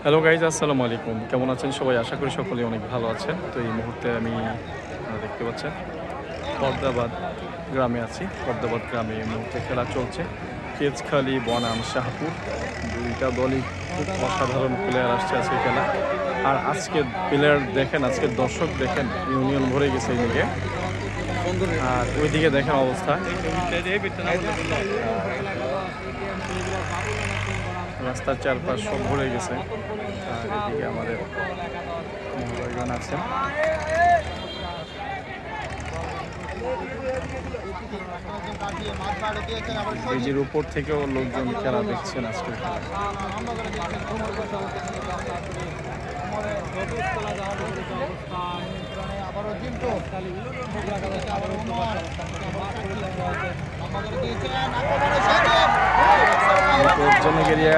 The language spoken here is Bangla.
হ্যালো গাইজ, আসসালামু আলাইকুম। কেমন আছেন সবাই? আশা করি সকলেই অনেক ভালো আছেন। তো এই মুহূর্তে আমি দেখতে পাচ্ছেন পদ্মাবাদ গ্রামে আছি। পদ্মাবাদ গ্রামে এই মুহূর্তে খেলা চলছে। কেজখালী বনাম শাহপুর, দুইটা দলই খুব অসাধারণ প্লেয়ার আসছে আজকে খেলা। আর আজকে প্লেয়ার দেখেন, আজকে দর্শক দেখেন, ইউনিয়ন ভরে গেছে এইদিকে। আর ওইদিকে দেখেন অবস্থা, রাস্তার চারপাশ সব ভরে গেছে। আর এদিকে আমাদের মহোদয়গণ আছেন। ব্রিজের উপর থেকেও লোকজন খেলা দেখছেন আজকের খেলা। জনগেরিয়া